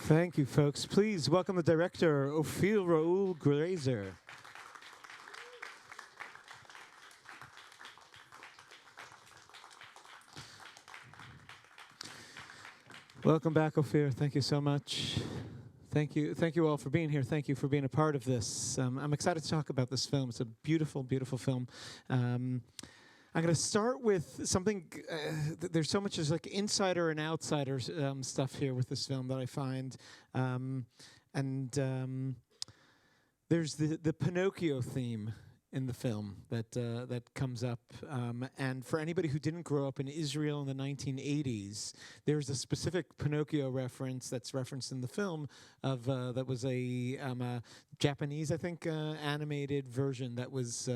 Thank you, folks. Please welcome the director, Ofir Raul Grazier. Welcome back, Ofir. Thank you so much. Thank you all for being here. Thank you for being a part of this. I'm excited to talk about this film. It's a beautiful, beautiful film. I'm going to start with something. There's so much as like insider and outsider stuff here with this film that I find, and there's the Pinocchio theme in the film that comes up. And for anybody who didn't grow up in Israel in the 1980s, there's a specific Pinocchio reference that's referenced in the film that was a Japanese, I think, animated version that was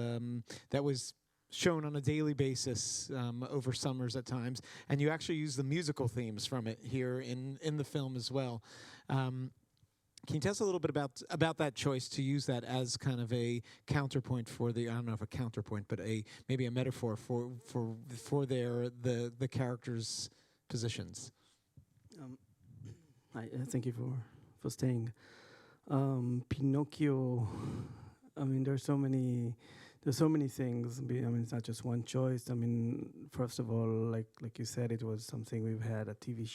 shown on a daily basis over summers at times, and you actually use the musical themes from it here in the film as well. Can you tell us a little bit about that choice to use that as kind of a counterpoint for I don't know if a counterpoint, but maybe a metaphor for the characters' positions? Thank you for staying. Pinocchio. I mean, there's so many things. I mean, it's not just one choice. I mean, first of all, like you said, it was something we've had, a TV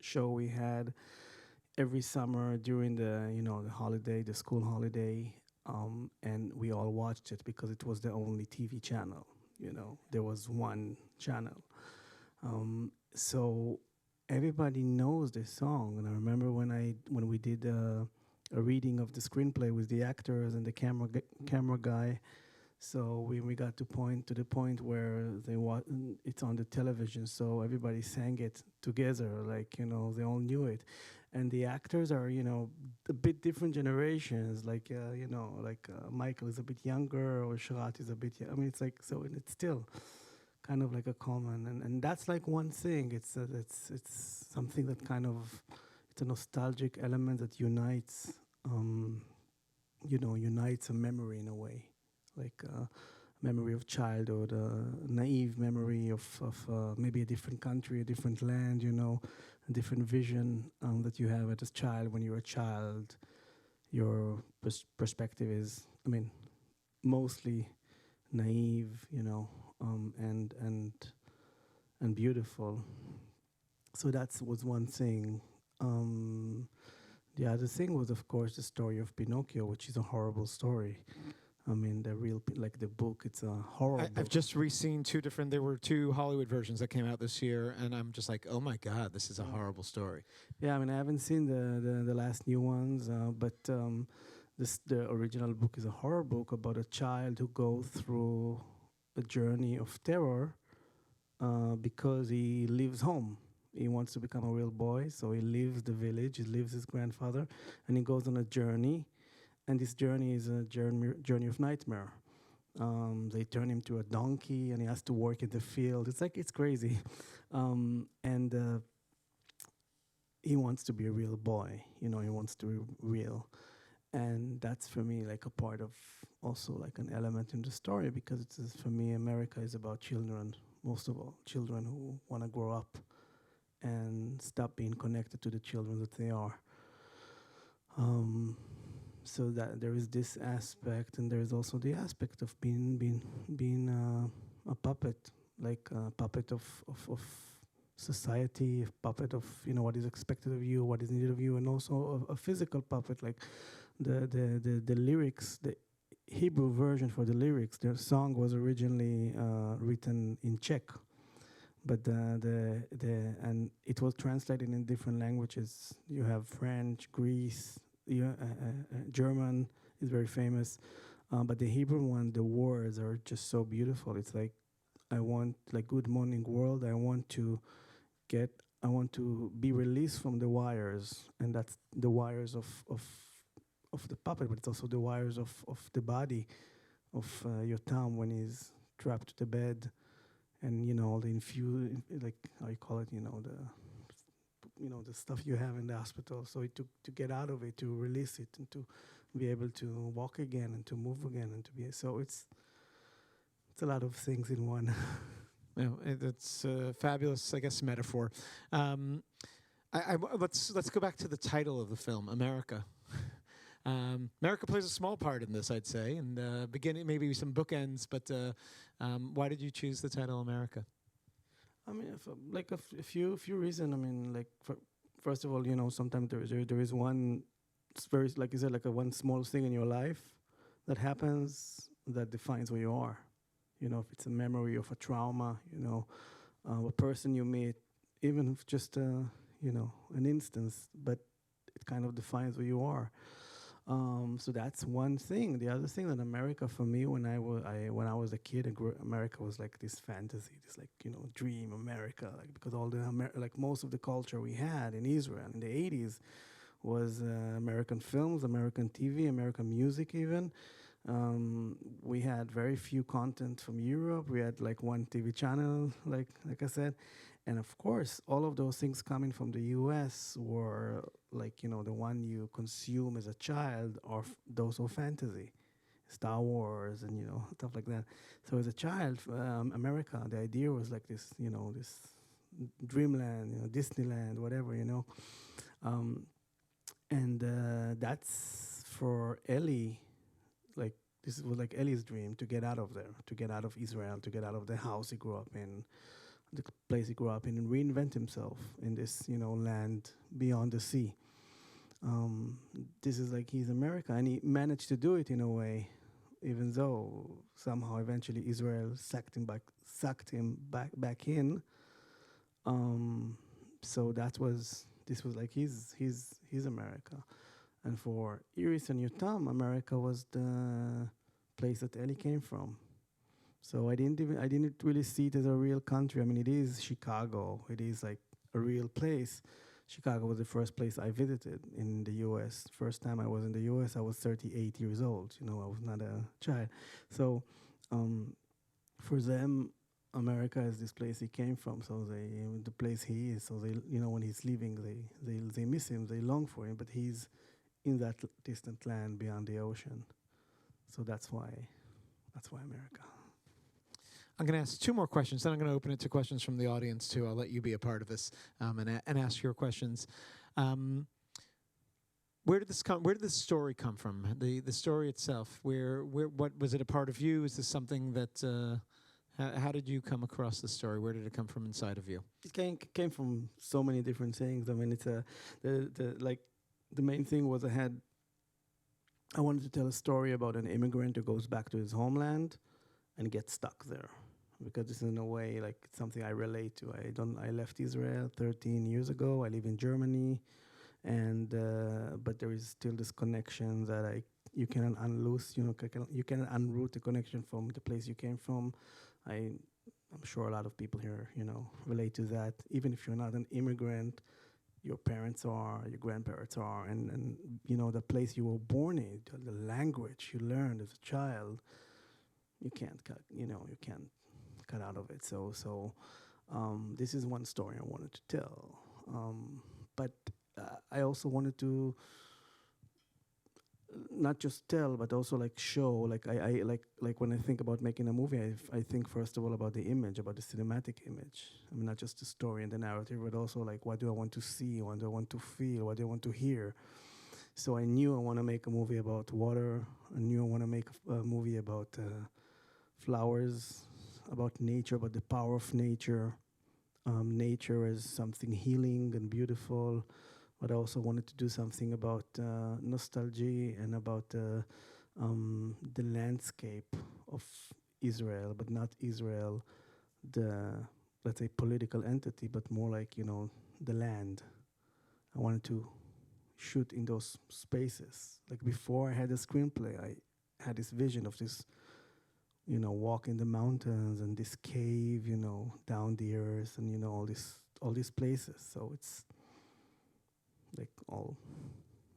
show we had every summer during the holiday, the school holiday, and we all watched it because it was the only TV channel. There was one channel, so everybody knows this song. And I remember when we did a reading of the screenplay with the actors and the camera guy. So we got to the point where it's on the television, so everybody sang it together, they all knew it. And the actors are, a bit different generations, Michael is a bit younger, or Sharat is a bit, I mean, it's like, so, and it's still kind of like a common, and that's like one thing, it's something that kind of, it's a nostalgic element that unites, unites a memory in a way. Like memory of childhood, naive memory of maybe a different country, a different land, a different vision that you have as a child. When you're a child, your perspective is, I mean, mostly naive, and beautiful. So that was one thing. The other thing was, of course, the story of Pinocchio, which is a horrible story. I mean, the book, it's a horror book. I've just re-seen there were two Hollywood versions that came out this year, and I'm just like, oh my God, this is a horrible story. Yeah, I mean, I haven't seen the last new ones, but the original book is a horror book about a child who goes through a journey of terror because he leaves home. He wants to become a real boy, so he leaves the village, he leaves his grandfather, and he goes on a journey. And this journey is a journey of nightmare. They turn him to a donkey, and he has to work in the field. It's crazy. And he wants to be a real boy. He wants to be real. And that's, for me, like a part of also like an element in the story, because for me, America is about children, most of all. Children who want to grow up and stop being connected to the children that they are. So that there is this aspect, and there is also the aspect of being a puppet, like a puppet of society, a puppet of what is expected of you, what is needed of you, and also a physical puppet, like the lyrics, the Hebrew version for the lyrics. The song was originally written in Czech, but and it was translated in different languages. You have French, Greece. German is very famous, but the Hebrew one, the words are just so beautiful. It's like, I want, like, good morning world. I want to be released from the wires, and that's the wires of the puppet, but it's also the wires of the body of your Yotam when he's trapped to the bed, and the like, how you call it, the stuff you have in the hospital. So to get out of it, to release it, and to be able to walk again, and to move again, and to be, so it's a lot of things in one. It's a fabulous, I guess, metaphor. Let's go back to the title of the film, America. America plays a small part in this, I'd say, and beginning maybe some bookends. But why did you choose the title America? I mean, like a few reasons. I mean, like first of all, sometimes there is one very, like you said, like a one small thing in your life that happens that defines who you are. If it's a memory of a trauma, a person you meet, even if just an instance, but it kind of defines who you are. So that's one thing. The other thing that America for me, when I was a kid, America was like this fantasy, this like dream America, like because all the like most of the culture we had in Israel in the 80s was American films, American TV, American music even. We had very few content from Europe. We had like one TV channel, like I said, and of course, all of those things coming from the U.S. were like the one you consume as a child, or those of fantasy, Star Wars, and stuff like that. So as a child, America, the idea was like this, this dreamland, Disneyland, whatever, and that's for Ellie. Like this was like Ellie's dream to get out of there, to get out of Israel, to get out of the house he grew up in, the place he grew up in, and reinvent himself in this, land beyond the sea. This is like he's America, and he managed to do it in a way, even though somehow eventually Israel sucked him back in. So this was like his America. And for Iris and Yotam, America was the place that Ellie came from. So I didn't really see it as a real country. I mean, it is Chicago. It is like a real place. Chicago was the first place I visited in the U.S. First time I was in the U.S., I was 38 years old. I was not a child. So for them, America is this place he came from. So the place he is. So they, when he's leaving, they miss him. They long for him. But he's in that distant land beyond the ocean. So that's why America. I'm going to ask two more questions, then I'm going to open it to questions from the audience too. I'll let you be a part of this and ask your questions. Where did this story come from? The story itself. What was it a part of you? Is this something that? How did you come across the story? Where did it come from inside of you? It came from so many different things. I mean, it's the main thing was I wanted to tell a story about an immigrant who goes back to his homeland and gets stuck there, because this is in a way like something I relate to. I left Israel 13 years ago. I live in Germany, and but there is still this connection that you cannot unloose. You cannot unroot the connection from the place you came from. I'm sure a lot of people here, relate to that. Even if you're not an immigrant, your parents are, your grandparents are, and the place you were born in, the language you learned as a child, you can't cut out of it. So this is one story I wanted to tell, but I also wanted to not just tell, but also like show. Like I like when I think about making a movie, I think first of all about the image, about the cinematic image. I mean, not just the story and the narrative, but also like what do I want to see, what do I want to feel, what do I want to hear. So I knew I want to make a movie about water. I knew I want to make a movie about flowers, about nature, about the power of nature. Nature as something healing and beautiful. But I also wanted to do something about nostalgia and about the landscape of Israel, but not Israel, the, let's say, political entity, but more like, the land. I wanted to shoot in those spaces. Like before I had a screenplay, I had this vision of this, walk in the mountains and this cave, down the earth, and, all these places. So it's like all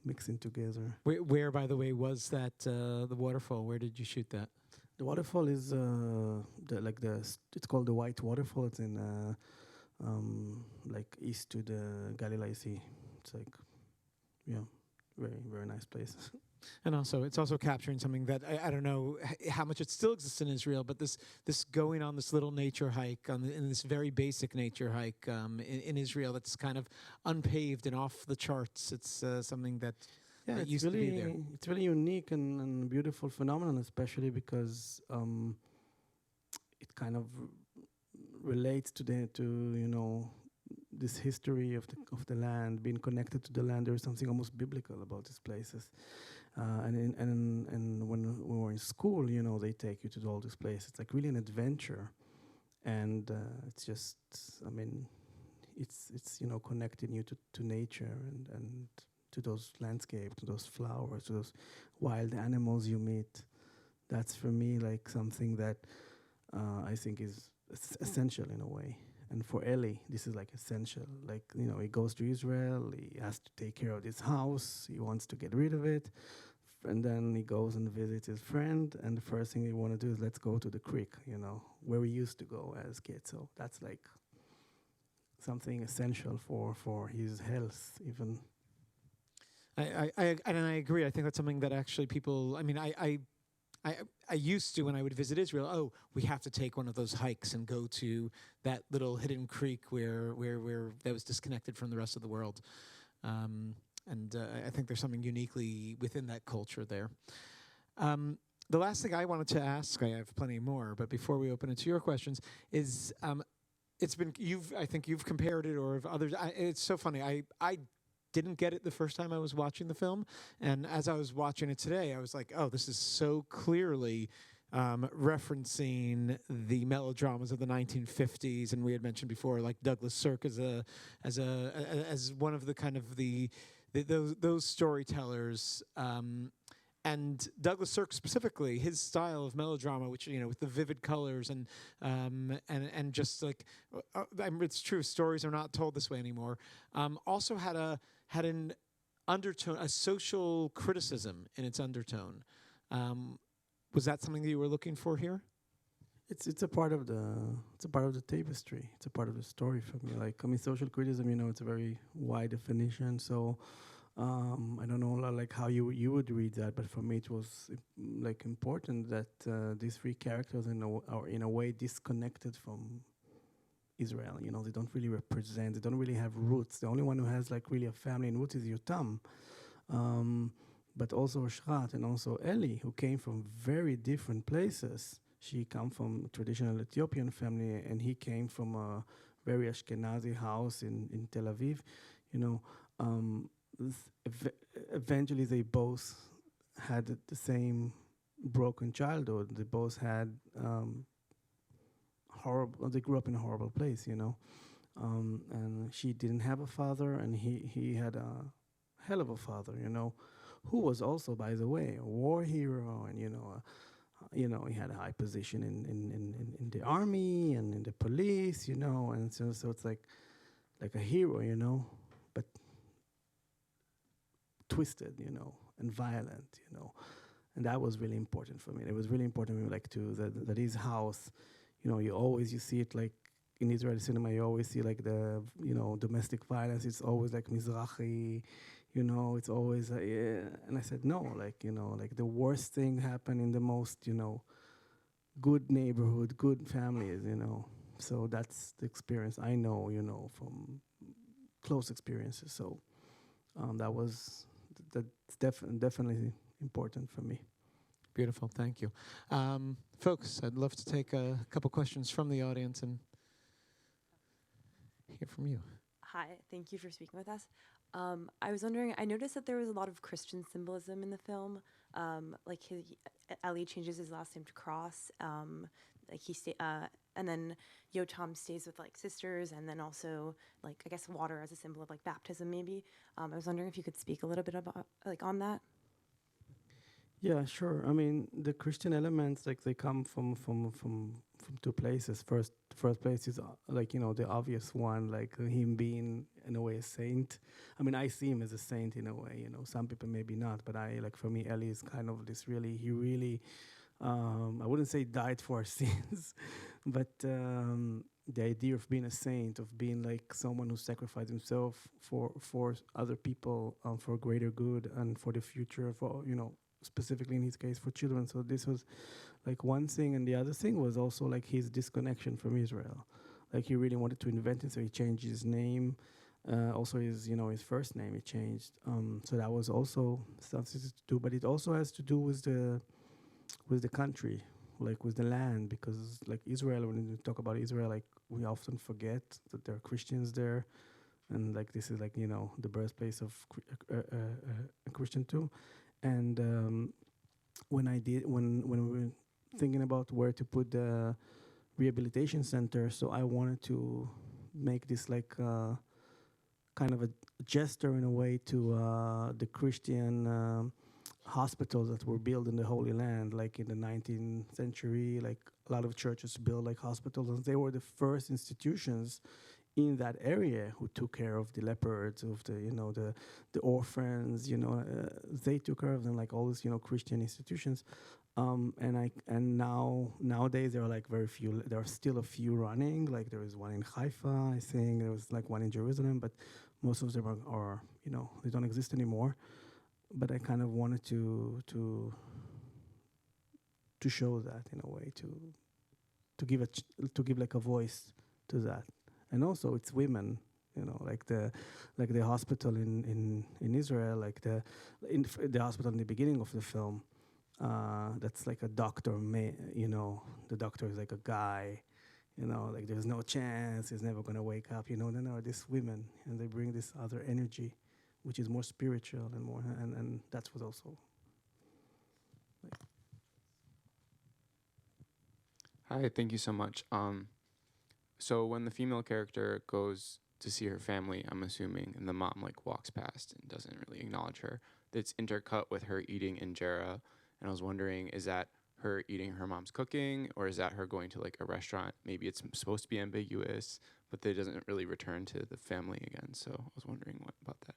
mixing together. Where, by the way, was that the waterfall? Where did you shoot that? The waterfall is it's called the White Waterfall. It's in like east to the Galilee Sea. It's like, very very nice place. And also, it's also capturing something that I don't know how much it still exists in Israel, but this going on this little nature hike in this very basic nature hike in Israel that's kind of unpaved and off the charts. It's something that Yeah, that it's used to be there. it's really unique and beautiful phenomenon, especially because it kind of relates to this history of the land, being connected to the land. There is something almost biblical about these places. And when we were in school, they take you to all these places. It's like really an adventure, and it's just, I mean, it's connecting you to nature and to those landscapes, to those flowers, to those wild animals you meet. That's for me like something that I think is essential in a way. And for Eli, this is like essential. Like, he goes to Israel, he has to take care of his house, he wants to get rid of it. And then he goes and visits his friend, and the first thing he want to do is let's go to the creek, where we used to go as kids. So that's like something essential for his health, even. I agree. I think that's something that actually people. I mean, I used to when I would visit Israel. Oh, we have to take one of those hikes and go to that little hidden creek where that was disconnected from the rest of the world. And I think there's something uniquely within that culture there. The last thing I wanted to ask, I have plenty more, but before we open it to your questions, is I think you've compared it, or if others. It's so funny. I didn't get it the first time I was watching the film, and as I was watching it today, I was like, oh, this is so clearly referencing the melodramas of the 1950s, and we had mentioned before, like Douglas Sirk as one of the kind of those storytellers. And Douglas Sirk specifically, his style of melodrama, which with the vivid colors and just like it's true, stories are not told this way anymore. Also had an undertone, a social criticism in its undertone. Was that something that you were looking for here? It's a part of the tapestry. It's a part of the story for me. Like, I mean, social criticism, it's a very wide definition. So I don't know like how you would read that, but for me it was like important that these three characters are in a way disconnected from Israel. They don't really represent. They don't really have roots. The only one who has like really a family and roots is Yotam. But also Shrat and also Eli, who came from very different places. She come from a traditional Ethiopian family, and he came from a very Ashkenazi house in Tel Aviv. Eventually they both had the same broken childhood. They both had horrible. They grew up in a horrible place, and she didn't have a father, and he had a hell of a father, who was also, by the way, a war hero, and he had a high position in the army and in the police, and so it's like a hero, but twisted, and violent, and that was really important for me. It was really important for me, like that his house, you see it like in Israeli cinema. You always see like the domestic violence. It's always like Mizrahi. It's always, and I said, no, like the worst thing happened in the most, good neighborhood, good families, So that's the experience I know, from close experiences. So that's definitely important for me. Beautiful, thank you. Folks, I'd love to take a couple questions from the audience and hear from you. Hi, thank you for speaking with us. I was wondering, I noticed that there was a lot of Christian symbolism in the film. Like Eli changes his last name to Cross. And then Yotam stays with like sisters, and then also like I guess water as a symbol of like baptism maybe. I was wondering if you could speak a little bit about like on that. Yeah, sure. I mean, the Christian elements, like they come from two places. First place is the obvious one, like him being in a way a saint. I mean, I see him as a saint in a way. Some people maybe not, but for me, Eli is kind of this really. He really, I wouldn't say died for our sins, but the idea of being a saint, of being like someone who sacrificed himself for other people, for greater good and for the future, for specifically in his case for children. So this was like one thing, and the other thing was also like his disconnection from Israel. Like he really wanted to invent it, so he changed his name. Also his first name he changed. So that was also something to do, but it also has to do with the country, like with the land, because like Israel, when we talk about Israel, like we often forget that there are Christians there, and like this is like the birthplace of a Christian too. And when we were thinking about where to put the rehabilitation center, so I wanted to make this like kind of a gesture in a way to the Christian hospitals that were built in the Holy Land, like in the 19th century. Like a lot of churches built like hospitals, and they were the first institutions in that area who took care of the lepers, of the orphans. They took care of them, like all these Christian institutions. And nowadays there are like very few. There are still a few running. Like there is one in Haifa, I think. There was like one in Jerusalem, but most of them are they don't exist anymore. But I kind of wanted to show that in a way, to give like a voice to that. And also it's women, like the hospital in Israel, like the hospital in the beginning of the film, that's like a doctor, the doctor is like a guy, like there's no chance he's never gonna wake up, then there are these women, and they bring this other energy, which is more spiritual and more, and that's what also. Hi, thank you so much. So when the female character goes to see her family, I'm assuming, and the mom like walks past and doesn't really acknowledge her, that's intercut with her eating injera. And I was wondering, is that her eating her mom's cooking, or is that her going to like a restaurant? Maybe it's supposed to be ambiguous, but it doesn't really return to the family again. So I was wondering what about that.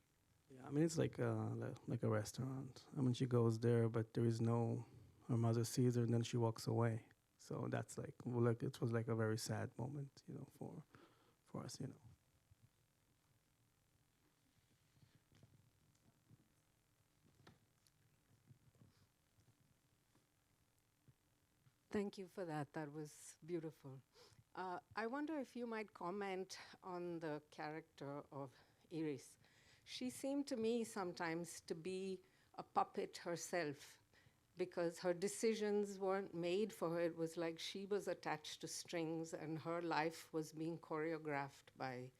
Yeah, I mean it's like a restaurant. I mean she goes there, but there is no. Her mother sees her and then she walks away. So that's like it was like a very sad moment, for us. Thank you for that. That was beautiful. I wonder if you might comment on the character of Iris. She seemed to me sometimes to be a puppet herself, because her decisions weren't made for her. It was like she was attached to strings and her life was being choreographed by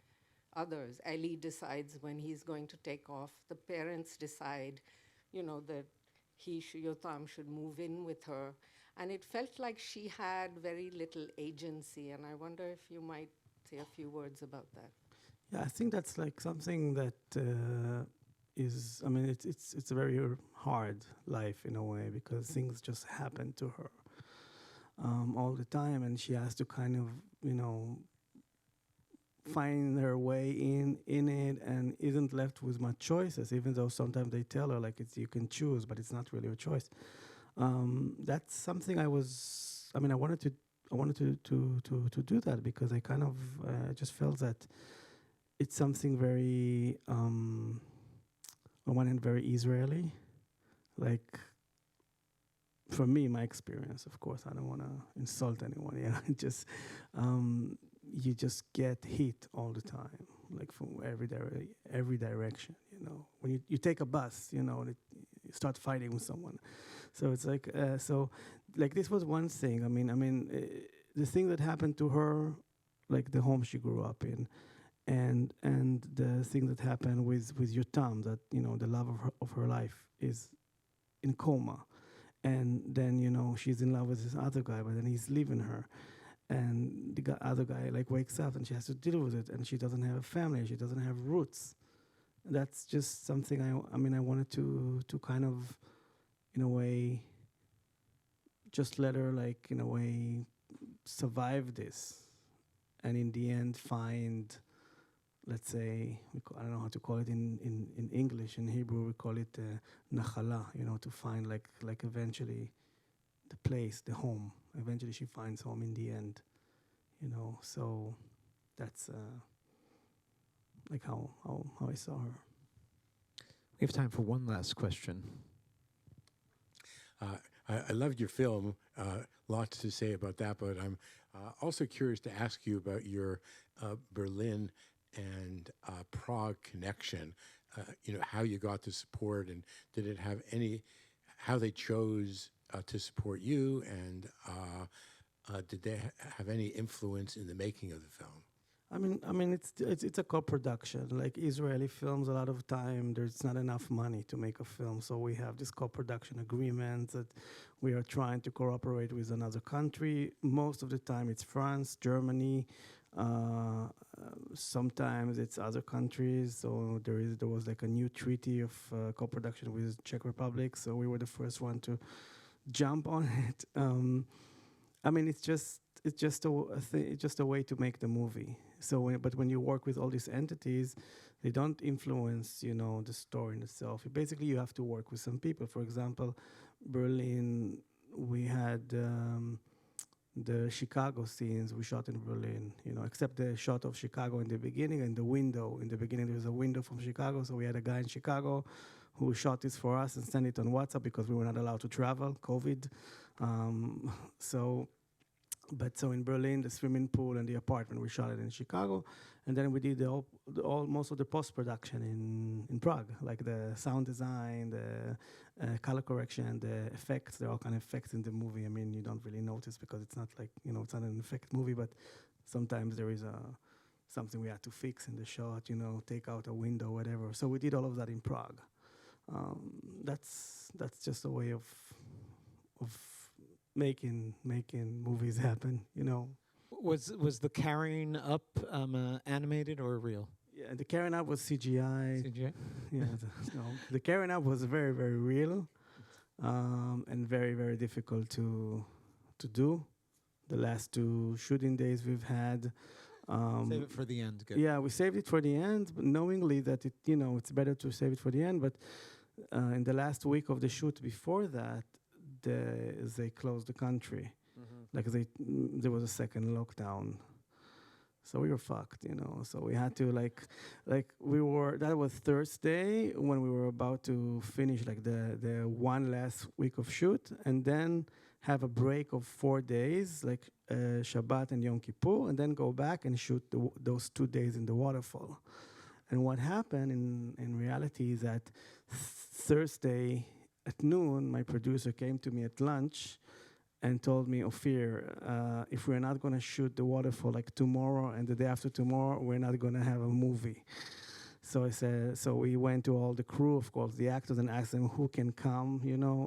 others. Eli decides when he's going to take off. The parents decide, that Yotam should move in with her. And it felt like she had very little agency. And I wonder if you might say a few words about that. Yeah, I think that's like something that is. I mean, it's a very hard life in a way, because things just happen to her all the time, and she has to kind of find her way in it, and isn't left with much choices. Even though sometimes they tell her like you can choose, but it's not really a choice. That's something I wanted to do that, because I kind of just felt that it's something very, on one hand, very Israeli. Like, for me, my experience, of course, I don't want to insult anyone. Just you just get hit all the time, like from every direction. When you take a bus, you start fighting with someone. So it's like like this was one thing. I mean, the thing that happened to her, like the home she grew up in, and the thing that happened with Yotam, that the love of her life is in coma, and then she's in love with this other guy, but then he's leaving her, and the other guy like wakes up and she has to deal with it, and she doesn't have a family, she doesn't have roots. That's just something I wanted to kind of, in a way, just let her like in a way survive this, and in the end find, let's say, I don't know how to call it in English. In Hebrew, we call it nachala, to find like eventually the place, the home. Eventually she finds home in the end, So that's like how I saw her. We have time for one last question. I loved your film. Lots to say about that, but I'm also curious to ask you about your Berlin and Prague connection. How you got the support, and did it have how they chose to support you, and did they have any influence in the making of the film? I mean, it's a co-production. Like Israeli films, a lot of time there's not enough money to make a film, so we have this co-production agreement that we are trying to cooperate with another country. Most of the time, it's France, Germany. Sometimes it's other countries. So there was like a new treaty of co-production with Czech Republic. So we were the first one to jump on it. I mean, it's just a way to make the movie. So, but when you work with all these entities, they don't influence, the story in itself. Basically, you have to work with some people. For example, Berlin, we had the Chicago scenes we shot in Berlin, except the shot of Chicago in the beginning and the window. In the beginning, there was a window from Chicago, so we had a guy in Chicago who shot this for us and sent it on WhatsApp because we were not allowed to travel, COVID. So in Berlin, the swimming pool and the apartment, we shot it in Chicago, and then we did most of the post-production in Prague, like the sound design, the color correction, the effects. There are all kind of effects in the movie. I mean, you don't really notice because it's not like, it's not an effect movie, but sometimes there is something we had to fix in the shot, take out a window, whatever. So we did all of that in Prague. That's just a way of making movies happen, Was the carrying up animated or real? Yeah, the carrying up was CGI. CGI? Yeah, the carrying up was very, very real, and very, very difficult to do. The last 2 shooting days we've had. Save it for the end. Good. Yeah, we saved it for the end, but knowingly that it's better to save it for the end. But in the last week of the shoot before that, they closed the country. Like there was a second lockdown, so we were fucked, So we had to that was Thursday when we were about to finish like the one last week of shoot, and then have a break of 4 days, like Shabbat and Yom Kippur, and then go back and shoot those 2 days in the waterfall. And what happened in reality is that Thursday at noon, my producer came to me at lunch and told me, Ofir, if we're not going to shoot the waterfall like tomorrow and the day after tomorrow, we're not going to have a movie. So I said, so we went to all the crew, of course, the actors, and asked them who can come,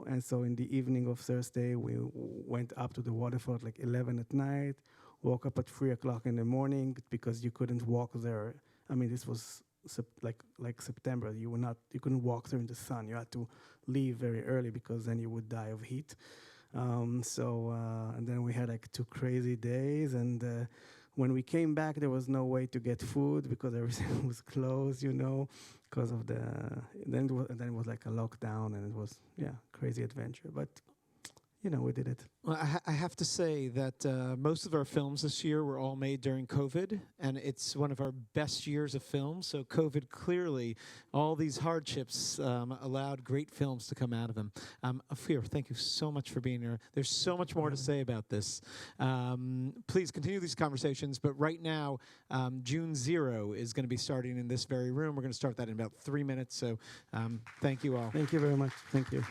And so in the evening of Thursday, we went up to the waterfall at like 11 at night, woke up at 3 o'clock in the morning because you couldn't walk there. I mean, this was like September. You couldn't walk there in the sun. You had to leave very early because then you would die of heat. And then we had like 2 crazy days, and when we came back, there was no way to get food because everything was closed, because of then it was like a lockdown, and it was crazy adventure. But we did it. Well, I have to say that most of our films this year were all made during COVID, and it's one of our best years of films. So COVID clearly, all these hardships allowed great films to come out of them. Ofir, thank you so much for being here. There's so much more to say about this. Please continue these conversations, but right now, June 0 is going to be starting in this very room. We're going to start that in about 3 minutes, so thank you all. Thank you very much. Thank you.